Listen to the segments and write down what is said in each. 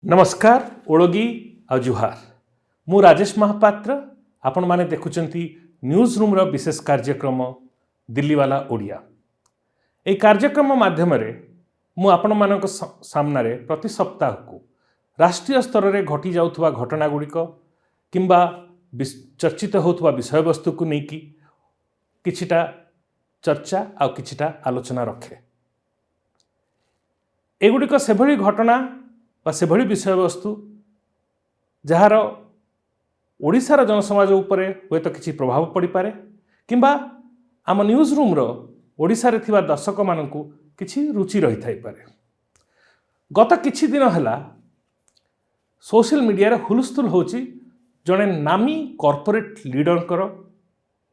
नमस्कार ओळगी आ जुहार मु राजेश महापात्र आपण माने देखुचंती न्यूज रूम रो विशेष कार्यक्रम दिल्लीवाला ओडिया। ए कार्यक्रम माध्यम मु आपण मानक सामने प्रति सप्ताह को राष्ट्रीय स्तर में घटी जाउथुवा घटना गुड़िक किंबा चर्चित होउथुवा विषय वस्तु को लेकिन किछिटा चर्चा आ किछिटा आलोचना रखे। एगुड़िक से भली घटना से भली विषय वस्तु जार ओडिशार जनसमाज उपरे हुए तो किसी प्रभाव पड़ी पारे किंबा आम न्यूज रूम रो ओडिशा रे थिबा दर्शक मानकु किछि रुचि रही थाई पारे। गत किछि दिन हला सोशल मीडिया रे हुलस्थुल होची जने नामी कॉर्पोरेट लीडर कर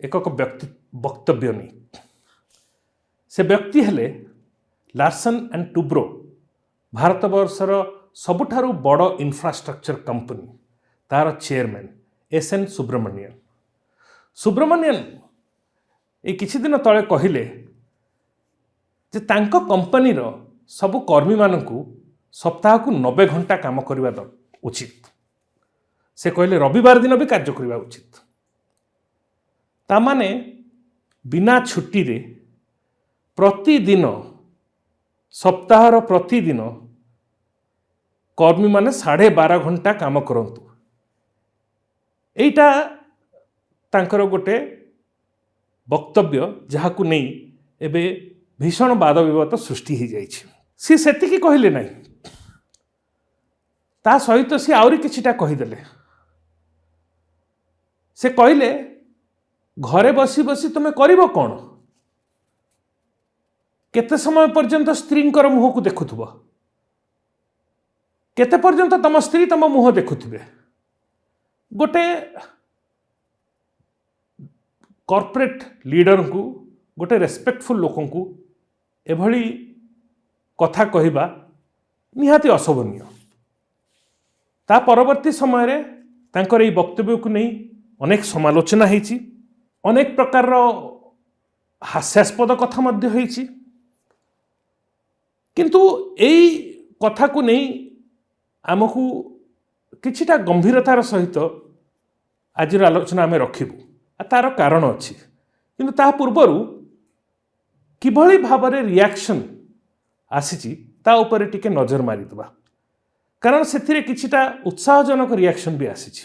एक वक्तव्य नहीं। से व्यक्ति हेले लार्सन एंड टुब्रो भारतवर्षर सबुठारु बड़ इंफ्रास्ट्रक्चर कंपनी तार चेयरमैन एसएन सुब्रमण्यन ए किछि दिन तले कहिले जे तांको कंपनी रो सबु कर्मी मानकु सप्ताह को 90 घंटा काम करबा उचित। से कहले रविवार दिन भी कार्य करबा उचित। ता माने बिना छुट्टी रे प्रतिदिन सप्ताहर प्रतिदिन कर्मी माने 12.5 घंटा काम करंतु। एटा तांकर गोटे वक्तव्य जहाकु नहीं एबे भीषण वाद विवाद सृष्टि हो जाइछि। सी सेतिकी कहले नहीं, ता सहित सी आउरी किछिटा कहिदेले। से कहले घरे बसी बसी तुमे करिवो कोन? केते समय पर्यंत स्त्रींकर मुह को देखुथबो? केते पर्यंत तम स्त्री तम मुह देखुथिबे? गोटे कॉर्पोरेट लीडर को गोटे रेस्पेक्टफुल लोक को एभली कथा कहिबा निहाती अशोभनीय। ता परवर्ती समय रे तांकर এই वक्तव्य को नहीं अनेक समालोचना होईची, अनेक प्रकार हास्यास्पद कथा मध्य होईची। किंतु एई कथा को नहीं आमको किछिटा गंभीरतार सहित आज आलोचना आम रखिबू। तार कारण अच्छी किंतु ता पूर्वरु किभली भाबरे रिएक्शन आसीची ता उपरे टिके नजर मारिदबा, कारण सेथिरे किछिटा उत्साहजनक रिएक्शन भी आसीची।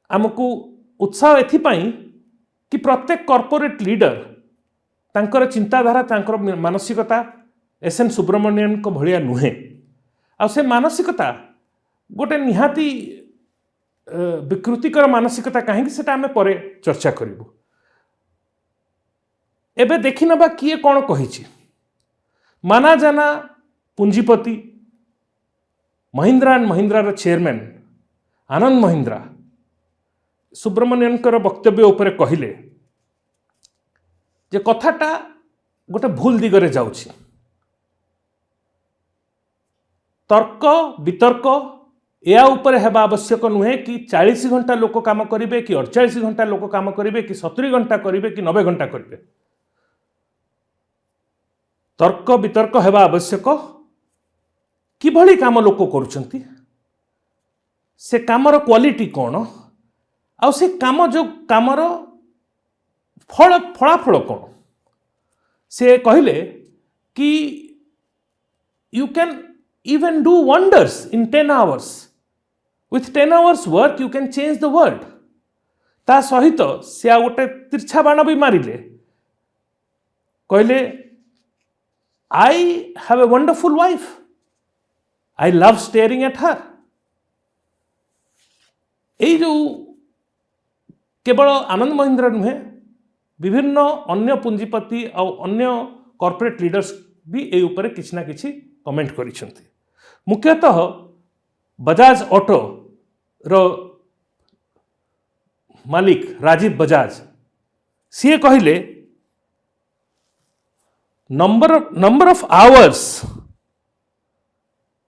आमको उत्साह एथिपाई कि प्रत्येक कॉर्पोरेट लीडर तांकर चिंताधारा तांकर मानसिकता एसएन सुब्रमण्यन को भलिया नुहे। आ से मानसिकता गोटे निहाती विकृतिकर मानसिकता कहीं से आम पर चर्चा करूँ। एबे देखि नबा किए कौन कही। माना जाना पुंजीपति महिंद्रा एंड महिंद्रार चेयरमैन आनंद महिंद्रा सुब्रमण्यन वक्तव्य उपरे कहले जे कथाटा गोटे भूल दिगरे जाउछि। तर्क वितर्क या उपरे हेबा आवश्यक नुहे कि 40 घंटा लोक काम करिवे कि 48 घंटा लोक काम करिवे कि 70 घंटा करिवे कि 90 घंटा करिवे। तर्क वितर्क हेबा आवश्यक किभली काम लोक करूछंती, से कामर क्वालिटी कौन, आ से काम जो कामर फलाफल कौन। से कहले कि you can even do wonders in 10 hours. With 10 hours work you can change the world. ता सहित से गोटे तिरछा बाण भी मारिले, कहले I have a wonderful wife. I love staring at her. এই जो केवल आनंद महिंद्रा नुहे विभिन्न अन्य पुंजीपति और अन्य कॉर्पोरेट लीडर्स भी ए ऊपर किछि ना किछि कमेंट करिसेंती। मुख्यतः बजाज ऑटो रो मालिक राजीव बजाज सी कहले number of hours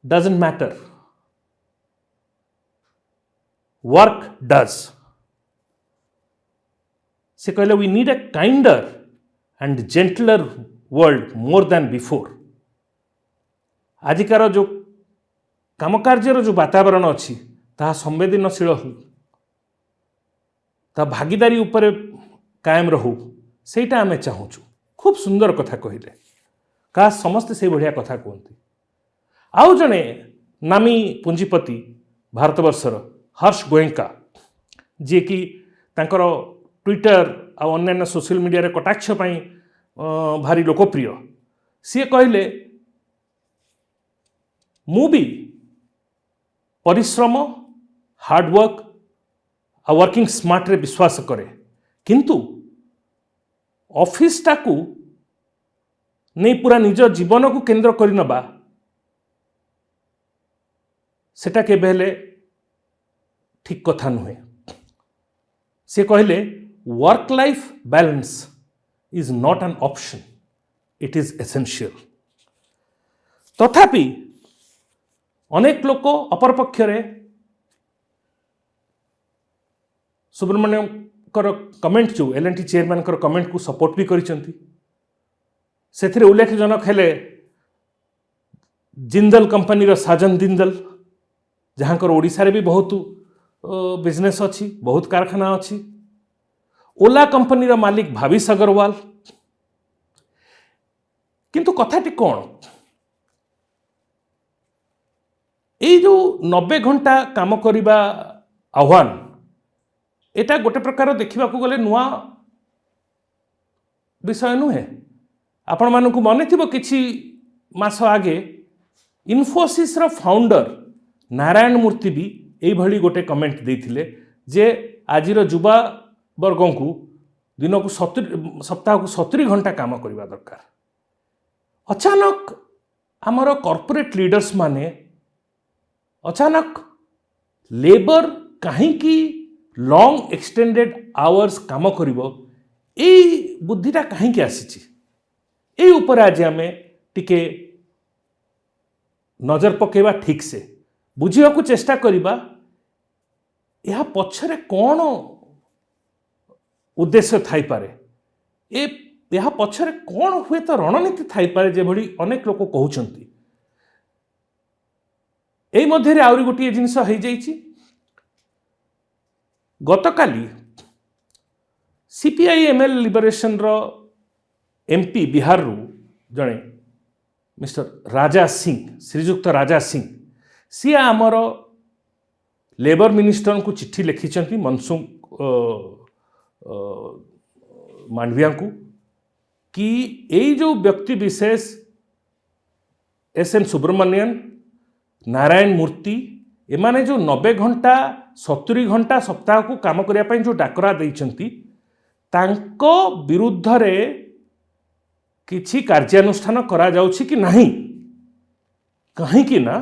doesn't matter, work does. से कहले we need a kinder and gentler world more than before. आजिकार जो काम कार्यर जो वातावरण अच्छी ताहा संवेदनशील हो ता भागीदारी उपर कायम रहू सेटा आमे चाहूँ। खूब सुंदर कथा कहले का समस्ते से बढ़िया कथा कहते। आउ जड़े नामी पुंजीपति भारतवर्षर हर्ष गोयंका जी कि तांकर ट्विटर आ अन्य सोशल मीडिया रे कटाक्ष पाई भारी लोकप्रिय सी कहले मु भी परिश्रम हार्डवर्क आ वर्किंग स्मार्ट रे विश्वास करे किंतु ऑफिस टाकू नहीं पूरा निज जीवन को केंद्र कर नबा सेटा केबे हेले ठीक कथा नुहे। से कहले work life balance is not an option it is essential. तथापि अनेक लोक अपर पक्षरे सुब्रमण्यम कमेंट जो एल&टी चेयरमैन कमेंट को सपोर्ट भी करिसेंती। सेथिरे उल्लेखजनक हेले जिंदल कंपनी रो साजन जिंदल जहाँकर ओडिशा रे भी बहुत बिजनेस अच्छी बहुत कारखाना अच्छी। ओला कंपनी रो मालिक भाविश अग्रवाल। किंतु कथाटी कौन ये जो 90 घंटा काम करिबा आह्वान एटा गोटे प्रकार देखा गले नुआ विषय नुहे। आपण मानकु मने थिबो किछि मास आगे इन्फोसिस रो फाउंडर नारायण मूर्ति भी यही भली गोटे कमेंट देथिले जे आजिर युवा वर्ग को दिन को 70 सप्ताह को 70 घंटा काम करबा दरकार। अचानक आमर कॉर्पोरेट लीडर्स माने अचानक लेबर कहीं लॉन्ग एक्सटेंडेड आवर्स काम करिवो एई बुद्धिटा कहीं आसी एई ऊपर आज आमे टिके नजर पकेबा ठीक से बुझिया को चेष्टा करिबा यह पछरे कौन उद्देश्य थाई पारे ए यह पछरे कौन हुए तो रणनीति थाई पारे जे भली अनेक लोक कहउचंती। एई मध्ये रे आउरी गोटिए जिनिस होई जाईची गतकाली सीपीआईएमएल लिबरेशन रो एमपी बिहार रु जणे मिस्टर राजा सिंह श्रीजुक्त राजा सिंह सी आमर लेबर मिनिस्टर को चिट्ठी लिखिं मनसुख मांडविया को कि यही जो व्यक्ति विशेष एस.एन. सुब्रमण्यन नारायण मूर्ति एमाने जो 90 घंटा 70 घंटा सप्ताह को काम करने जो डाकरा देइचंती तांको विरुद्ध रे किछि कार्यानुष्ठान करा जाउछि कि नहीं कहीं कि ना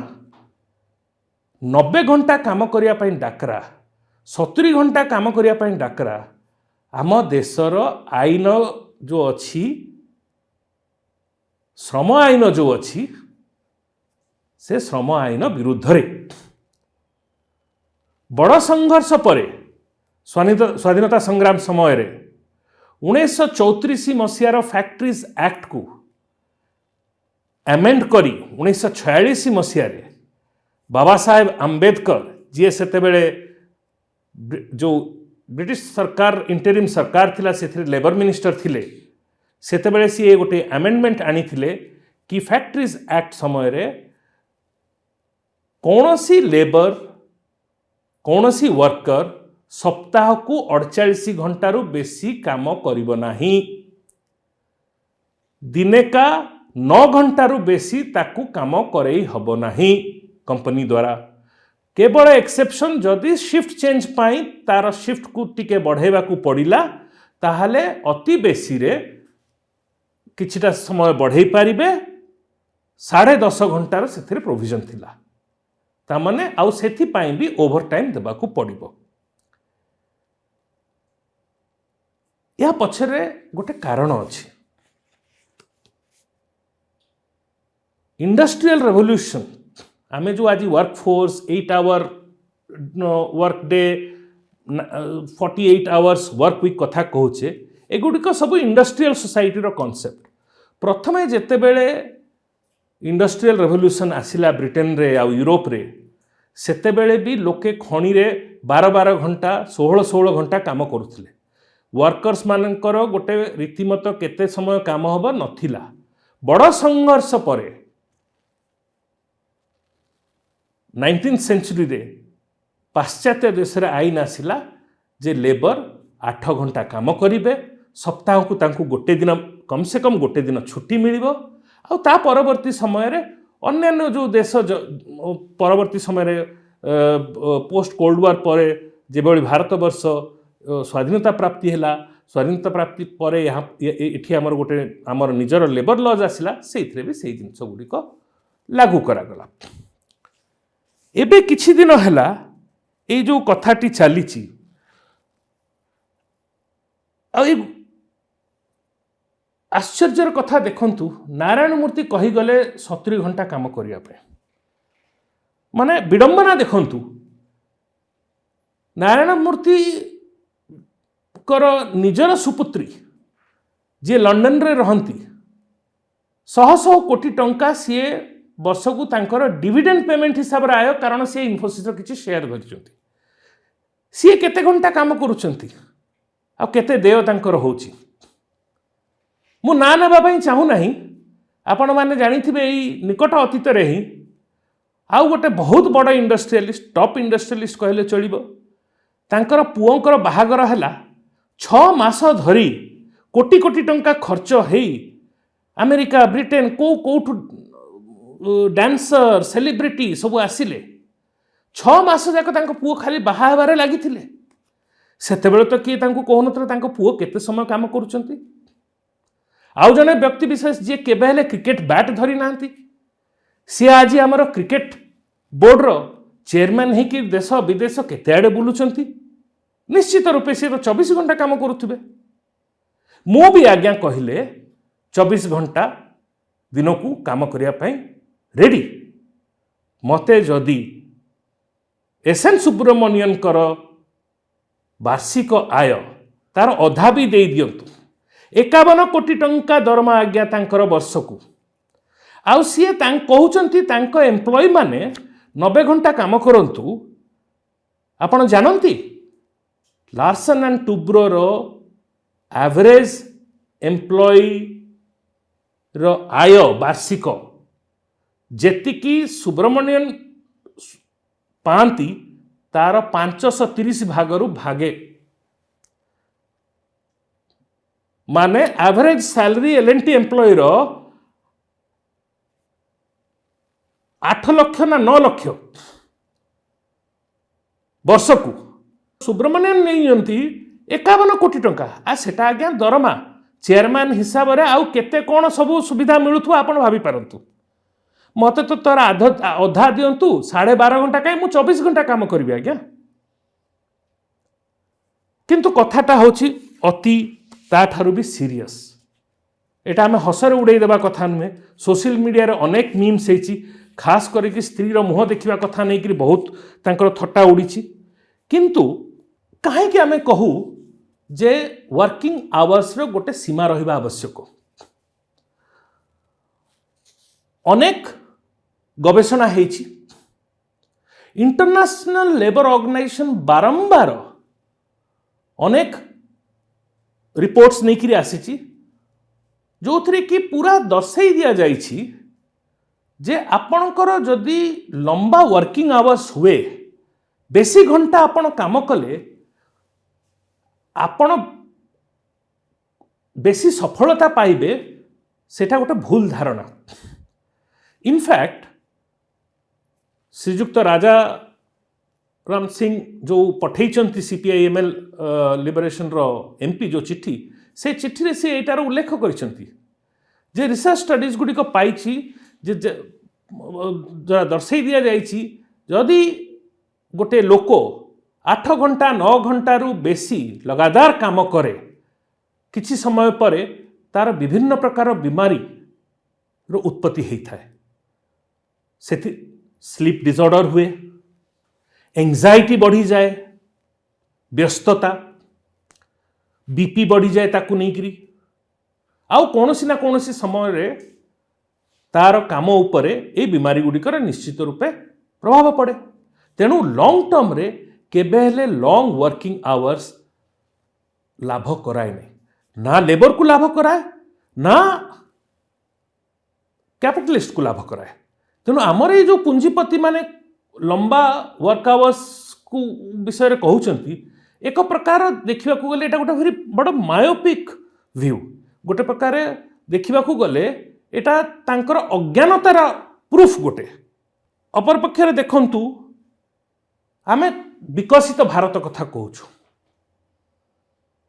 90 घंटा काम करिया पई डाकरा 70 घंटा काम करिया पई डाकरा आम देशर आईन जो अच्छी श्रम आईन जो अच्छी से श्रम आईन विरुद्ध रे बड़ संघर्ष पर स्वाधीनता संग्राम समय रे 1934 मसीहार फैक्ट्रीज एक्ट को एमेंड करी 1946 मसीह बाबा साहेब आंबेडकर जी सेतेबेले जो ब्रिटिश सरकार इंटरिम सरकार थिला से लेबर मिनिस्टर थिले सेतेबेले सी गोटे अमेंडमेंट आनी थिले कि फैक्ट्रीज एक्ट समय रे कौनसी लेबर कौनसी वर्कर सप्ताह को 48 घंटारू बेसी काम करिब नाही दिने का 9 घंटारू बेसी ताकू काम करई हब नाही कंपनी द्वारा केवल एक्सेप्शन जदि शिफ्ट चेंज पाई तार शिफ्ट को टिके बढ़ेबा को पड़िला ताहले अति बेसी रे किछिटा समय बढ़ई पारिबे 10.5 घंटार सेथिरे प्रोविजन थिला ता माने आउ सेथि पाई भी ओवर टाइम देबा को पड़िबो। या पछरे गोटे कारण अच्छी इंडस्ट्रियल रेवोल्यूशन आमे जो आज work force 8 hour work day 48 hours work week कथा कहूचे एगुड़िक सब इंडस्ट्रियल सोसाइटी रो कॉन्सेप्ट प्रथमे जेतेबेले इंडस्ट्रियल रेवोल्यूशन आसिला ब्रिटेन रे आ यूरोप रे सेतेबेले भी लोके खणी रे 12 घंटा 16 घंटा काम करुथिले। वर्कर्स मानकर गोटे रीतिमत केते समय काम हबो नथिला। बड़ संघर्ष परे 19th सेंचुरी रे पाश्चात्य देश रे आईन आसिला जे लेबर 8 घंटा काम करिवे, सप्ताह को तांकु गोटे दिन कम से कम गोटे दिन छुट्टी मिलिबो। आ ता परवर्ती समय रे अन्य जो देश परवर्ती समय रे पोस्ट कोल्ड वार पर जेबोली भारत वर्ष स्वाधीनता प्राप्ति हैला, स्वाधीनता प्राप्ति पर यहाँ एठी हमर गोटे हमर निजर लेबर लॉज आसिला, सेइथरे भी सेइ जिंस गुडिक लागू करा गला। एबे किछि दिन हैला ए जो कथाटी चलीची आ आश्चर्यर कथा देखंतु, नारायण मूर्ति कही गले 70 घंटा काम करिया पे, माने विडंबना देखंतु। नारायण मूर्ति कर निजर सुपुत्री जे लंडन रे रहंती 100 कोटी टंका सी वर्ष को तांकर डिविडेंड पेमेंट हिसाब रे आयो, कारण सी इन्फोसिस रो किछि शेयर धरिचंती। सी केते घंटा काम करूचंती आ केते देय तांकर होउची। मु ना नेबा पई चाहू नाही, आपण माने जानिथिबे एई निकट अतीत रे ही आउ गोटे बहुत बड़ इंडस्ट्रियलिस्ट, टॉप इंडस्ट्रियलिस्ट कहले चलिबो, तांकर पुओंकर बाहागर हैला 6 मास धरी कोटी कोटी टंका खर्च हेई अमेरिका ब्रिटेन कोठु डांसर सेलिब्रिटी सब आसिले 6 मास जाक तांको पुओ खाली बाहा हेबारे लागिथिले। सेतेबेले तो किए तांको कहनत्र तांको पुओ केते समय काम करूचंती। आउ जने व्यक्ति विशेष जे केबे हेले क्रिकेट बैट धरी नांती, सी आज हमर क्रिकेट बोर्ड रो चेयरमैन है कि देश विदेश केते आड़े बुलुचंती। निश्चित रूपे सी तो 24 घंटा काम करुथिबे। मो भी आज्ञा कहले 24 घंटा दिन को काम करिया पई रेडी। मते जदि एसएन सुब्रमण्यन कर वार्षिक आय तार अधा भी दे दियंतु, 51 कोटी टंका दरमा आज्ञा तांकर वर्ष को। आउ सी कहउचंती तांको एम्प्लॉय माने 90 घंटा काम करंतु। आपण जानंती लार्सन एंड टुब्रो रो एवरेज एम्प्लॉय रो आय वार्षिक जेतिकी सुब्रमण्यन पांती तार 530 भागरु भागे, माने एवरेज सैलरी एलएनटी एम्प्लॉय रो 8 लाख ना 9 लाख वर्ष को सुब्रमण्यन नहीं 51 कोटी टंका। आ सेटा आज्ञा दरमा चेयरमैन हिसाब रे आउ केते कोन सब सुविधा मिलुथु आपण भाभी पारंतु। मते तो तार अधा दियंतु, 12.5 घंटा कहीं मु 24 घंटा काम करिवि आज्ञा। किंतु कथाटा होची अति ताठारु भी सीरियस। एटा हमें हसरे उड़ाई देबा कथा नुहे। सोशल मीडिया रे अनेक मीम्स हेची, खास करके स्त्री रो मुह देखिबा कथा नहीं कि बहुत तांकर थट्टा उड़ीची। किंतु काहे कि हमें कहू जे वर्किंग आवर्स रो गोटे सीमा रहिबा आवश्यक। अनेक गवेषणा हेची, इंटरनेशनल लेबर ऑर्गेनाइजेशन बारंबार अनेक रिपोर्ट्स नहीं कि आसी जो थी कि पूरा दर्शाई दिया जाइछि जे आपणकर जदि लंबा वर्किंग आवर्स हुए, बेसी घंटा आपण काम कले, आपण बेसी सफलता पाइबे, सेटा गोटे भूल धारणा। इनफैक्ट श्रीजुक्त राजा राम सिंह जो पठेइचंती सीपीआईएमएल लिबरेशन रो एमपी जो चिट्ठी, से चिट्ठी रे से एटार उल्लेख करिसंती जे रिसर्च स्टडीज गुडी को पाइछि जे दर्शाई दिया जाइछि जदि गोटे लोक 8 घंटा 9 घंटा रु बेसी लगातार काम करे, किछि समय परे तार विभिन्न प्रकार बीमारी रो उत्पत्ति होता है। सेथि स्लीप डिसऑर्डर हुए, एंजाइटी बढ़ी जाए, व्यस्तता, बीपी बढ़ी जाए ताकू नहीं करी, आउ कौनसी ना कौनसी समय रे तार काम उपरे ए बीमारी गुड़िकर निश्चित रूपे प्रभाव पड़े। तेणु लॉन्ग टर्म रे केबे हेले लॉन्ग वर्किंग आवर्स लाभ कराए नहीं, ना लेबर को लाभ कराए ना कैपिटलिस्ट को लाभ कराए। तेणु आमर ये जो पुंजीपति माने लंबा वर्क आवर्स को विषय कहउचंती एक प्रकार देखा गले एटा गोटे भारी बड़ मायोपिक व्यू, गोटे प्रकार देखा गले एटा तांकर अज्ञानतार प्रूफ गोटे। अपर पक्षरे देखंतु आमे विकसित भारत कथा कहूछु,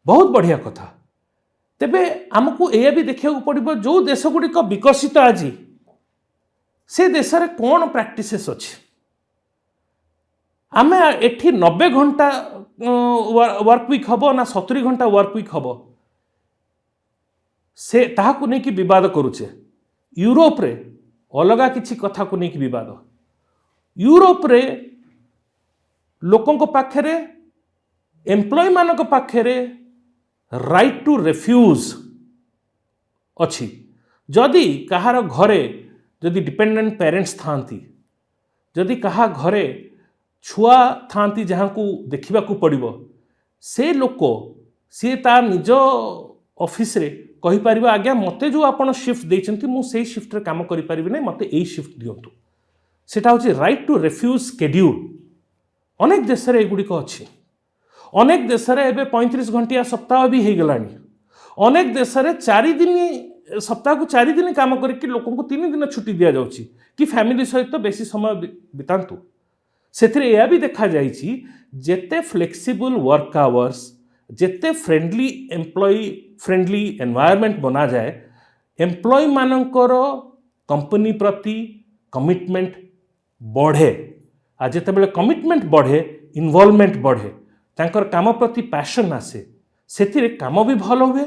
बहुत बढ़िया कथा। तेबे आमको यह भी देखा पड़ो जो देश गुड़िक विकसित आज से देश में कौन प्रैक्टिसेस अच्छी। आमे एठी 90 घंटा वर्क वीक हम ना 70 घंटा वर्क वीक हम से ताहाकु नहीं कि विवाद करुचे। यूरोप रे अलगा किछि कथा को नहीं कि विवाद। यूरोप रे लोकों को पाखरे एम्प्लॉय मानक पाखरे राइट टू रिफ्यूज अच्छी। जदि कहार घरे जदि डिपेंडेंट पेरेंट्स थांती, जदि कहा घरे छुआ थांती जहाँ को देखा पड़ो, से लोक सी तार निज ऑफिस रे कहि परिबा आज्ञा मते जो आपण शिफ्ट देइचंती मु सेही शिफ्ट रे काम करि परिबि नै, मते एई शिफ्ट दियंतु। सेटा होची राइट टू रिफ्यूज शेड्यूल। अनेक देश रे एगुड़िक अच्छी। अनेक देश रे एबे 35 घंटिया सप्ताह भी हो गलानी। अनेक देश रे 4 दिन सप्ताह को 4 दिन काम करके लोकों को 3 दिन छुट्टी दिया जाउची कि फैमिली सहित बेसी समय बितांतु। सेथिरे एया भी देखा जाइछि जेते फ्लेक्सिबल वर्क आवर्स, जेते फ्रेंडली एम्प्लॉय फ्रेंडली एनवायरनमेंट बना जाए, एम्प्लॉय मानकर कंपनी प्रति कमिटमेंट बढ़े। आ जेते बेले कमिटमेंट बढ़े, इन्वॉल्वमेंट बढ़े, तांकर काम प्रति पैशन आसे, सेथिरे काम भी भल हुए,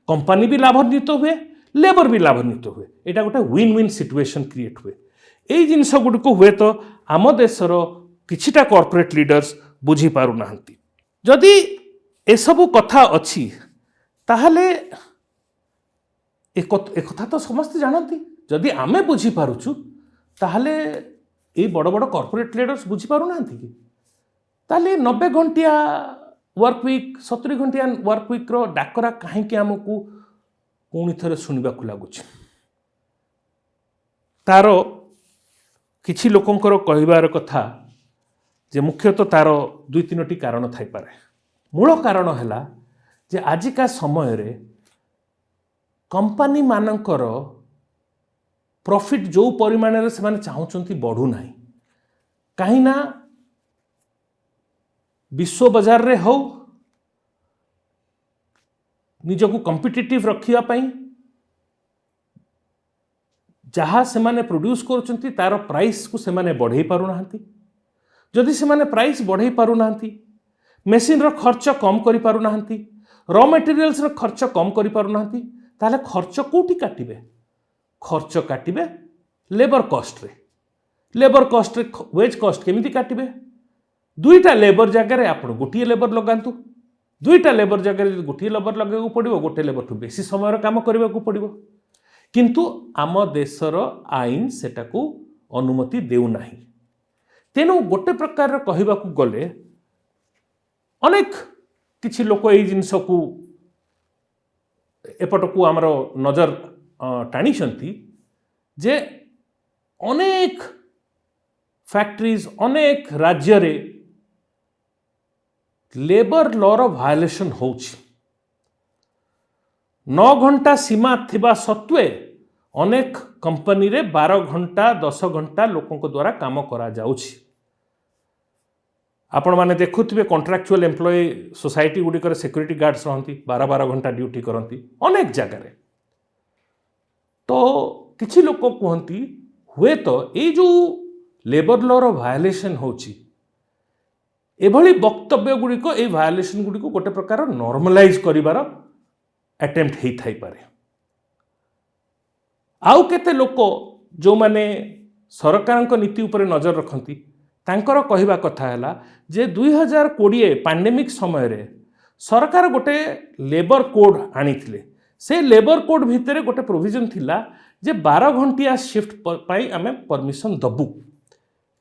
कंपनी भी लाभान्वित हुए, लेबर भी लाभान्वित हुए। एटा गोटे विन विन सिचुएशन क्रिएट हुए। एई जिनस गुड़िक हुए तो आम देशर किछिटा कॉर्पोरेट लीडर्स बुझी पारु नाहंती। जदि एसबु कथा अच्छी ताहले एक कथा तो समस्त जानती। जदि आमे बुझी पारुछु ताहले ए बड़ बड़ कॉर्पोरेट लीडर्स बुझी पारु नाहंती कि ताहले 90 घंटिया वर्क वीक 70 घंटिया वर्क वीक रो डाकरा कहीं आमको पुणी थे शुणा लगुच। तार किछि लोकंकर कहबार कथा जे मुख्यतः तार 2-3टी कारण थाई पारे। मूल कारण है जे आजिका समय रे कंपनी मानकर प्रॉफिट जो परिमाण रे से माने चाहूचंती बढ़ू नाही। कहीं ना विश्व बाजार रे हो निजको कॉम्पिटिटिव रखिया पई जहाँ से माने प्रोड्यूस करुचंती तार प्राइस को से माने बढ़ाई पारु नाहंती। जदि से माने प्राइस बढ़ाई पारु नाहंती, मेसीन रो खर्च कम करि पारु नाहंती, रॉ मटेरियल्स रो खर्च कम करि पारु नाहंती, ताले खर्च कोठी काटिबे? खर्च काटिबे लेबर कॉस्ट रे। लेबर कॉस्ट रे वेज कॉस्ट केमिति काटिबे? 2टा लेबर जगह रे आपण गोटिए लेबर लगांतु। 2टा लेबर जगह रे गोटिए लेबर लगाइको पड़िबो, गोटे लेबर ठु बेसी समय रो काम करबाको पड़िबो। किंतु आम देशर आईन सेटाकू अनुमति देउ नाही। तेणु गोटे प्रकार कहबाकू गले अनेक किछि लोक एई जिनिस को एपटकू आमर नजर टाणीचंती जे अनेक फैक्ट्रीज अनेक राज्य रे लेबर लॉर वायलेशन होउछि। 9 घंटा सीमा थिबा सत्वे अनेक कंपनी रे 12 घंटा 10 घंटा लोकों को द्वारा काम करा जाउछि। आपण माने देखुथिबे कॉन्ट्रैक्चुअल एम्प्लॉय सोसाइटी गुड़िकर सिक्योरिटी गार्ड्स रहंती 12 घंटा ड्यूटी करंती अनेक जगह रे। तो किछि लोक कहंती हुए तो ये जो लेबर लॉ रो वायलेशन होछि एभली वक्तव्य गुड़िक ए वायलेशन गुड़िक गोटे प्रकार नॉर्मलाइज करिवार अटेम्प्ट हेई थाई पारे। आउ केते लोक जो माने सरकारक नीति उपरे नजर रखंती तांकर कहवा कथा हैला जे 2020 पैंडेमिक समय रे सरकार गोटे लेबर कोड आनीथिले से लेबर कोड भितर गोटे प्रोविजन थिला जे 12 घंटिया शिफ्ट पाई आमे परमिशन दबु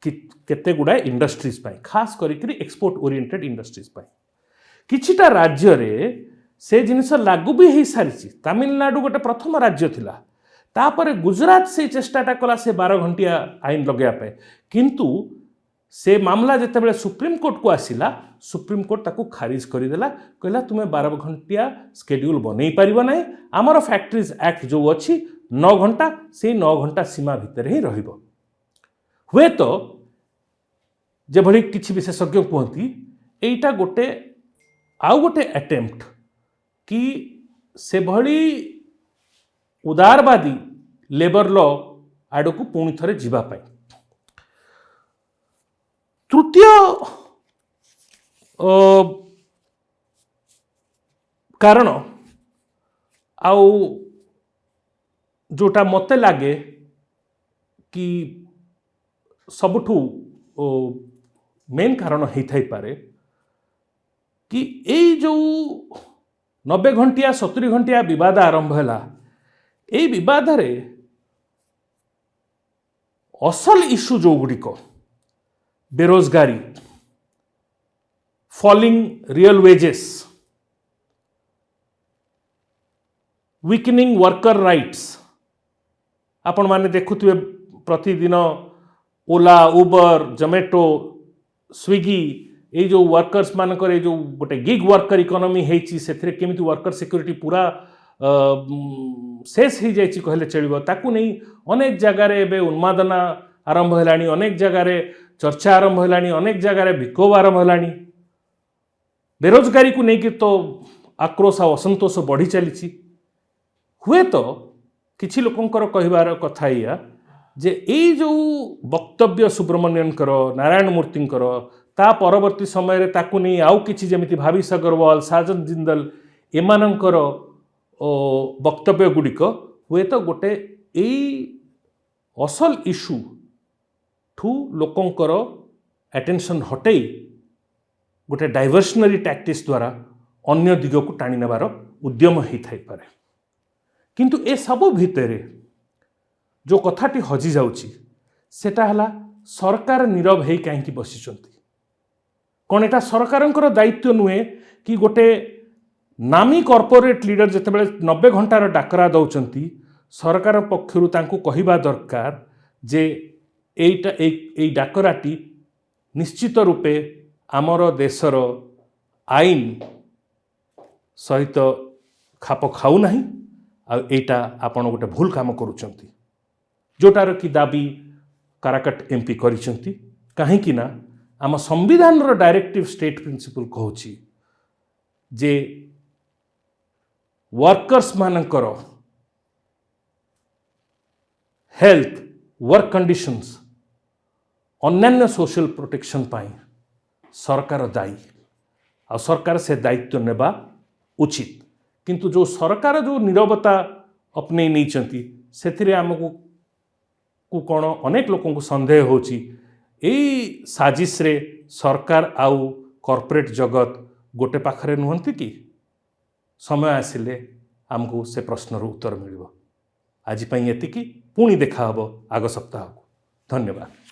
केते गुडा इंडस्ट्रीज पाई, खास करिकरी एक्सपोर्ट ओरिएंटेड इंडस्ट्रीज पाई। किछिटा राज्य रे से जिनिस लागू भी हो सारी। तमिलनाडु गोटे प्रथम राज्य थिला, तापर गुजरात से चेष्टाटा कला से 12 घंटिया आईन लगे, किंतु से मामला जिते सुप्रीम कोर्ट को आसिला, सुप्रीम कोर्ट ताकू खारिज करदेला, कहला तुम्हें 12 घंटिया स्केड्यूल बन पारिबो नै, आमर फैक्ट्रीज एक्ट जो अच्छी 9 घंटा से 9 घंटा सीमा भितर ही रहिबो। हुए तो जेभली किछि विशेषज्ञ कहती एटा गोटे आउ गोटे अटेम्प्ट कि से भली उदारवादी लेबर लॉ आड़क पुणी थरे जीवा पाई। तृतीय कारण आउ जोटा मते लागे कि सबुठू मेन कारण होई पारे कि एई जो 90 घंटिया 70 घंटिया विवाद आरंभ है, यही विवाद रे असल इश्यू जो गुड़िक बेरोजगारी, falling real wages, weakening worker rights, आपण माने देखुथिबे प्रतिदिन ओला, उबर, जोमेटो, स्विगी ये जो वर्कर्स मानकर ये जो गोटे गिग वर्कर इकोनॉमी होती से केमिति वर्कर सिक्योरिटी पूरा शेष हो जाए कहले चलो, ताकू नहीं अनेक जगार एवं उन्मादना आरंभ है, अनेक जगार चर्चा आरंभ है, अनेक जगार विक्षोभ आरंभ है। बेरोजगारी को लेकिन तो आक्रोश आ असंतोष बढ़ी चली। हुए तो किछि लोकंकर कहिबार कथा या जे ये जो वक्तव्य सुब्रमण्यन नारायण मूर्ति ता परवर्ती समय रे ताकू नहीं आउ किछि जेमिति भाविश अग्रवाल, साजन जिंदल एमानंकर वक्तव्य गुड़िक हुए तो गोटे यही असल इश्यू ठू लोकंकर अटेंशन हटई गोटे डाइवर्सनरी टैक्टिक्स द्वारा अन्य दिग को टाणी नेबार उद्यम होई पारे। किंतु ए सबु भितरे जो कथाटी हजि जाउची सेटा हला सरकार नीरव हेई काहेकि बसिचंती। कौन एटा सरकारंकर दायित्व नुहे कि गोटे नामी कॉर्पोरेट लीडर जितेबाला 90 घंटार डाकरा दौरान सरकार पक्षर तांकू कहिबा दरकार जे एटा एई डाकराटी निश्चित रूपे आमर देशर आईन सहित खाप खाऊ नाही, आ एटा आपण गोटे भूल काम करूचंती, जोटार कि दाबी काराकट एमपी करिसंती। काहेकि ना आम संविधान डायरेक्टिव स्टेट प्रिंसिपल कहूची जे वर्कर्स मानकर हेल्थ, वर्क कंडीशंस, अन्यान्य सोशल प्रोटेक्शन पाई सरकार दायी, आ सरकार से दायित्व नेबा उचित। किंतु जो सरकार जो नीरवता अपने नहीं चंती सेथिरे हमको को कौन अनेक लोगों को संदेह होची एई साजिश रे सरकार आउ कॉर्पोरेट जगत गोटे पाखरे नुहंती कि समय आसिले आमको से प्रश्नर उत्तर मिलिबो। आज पई एतिकी, पुणी देखा हबो आग सप्ताह को। धन्यवाद।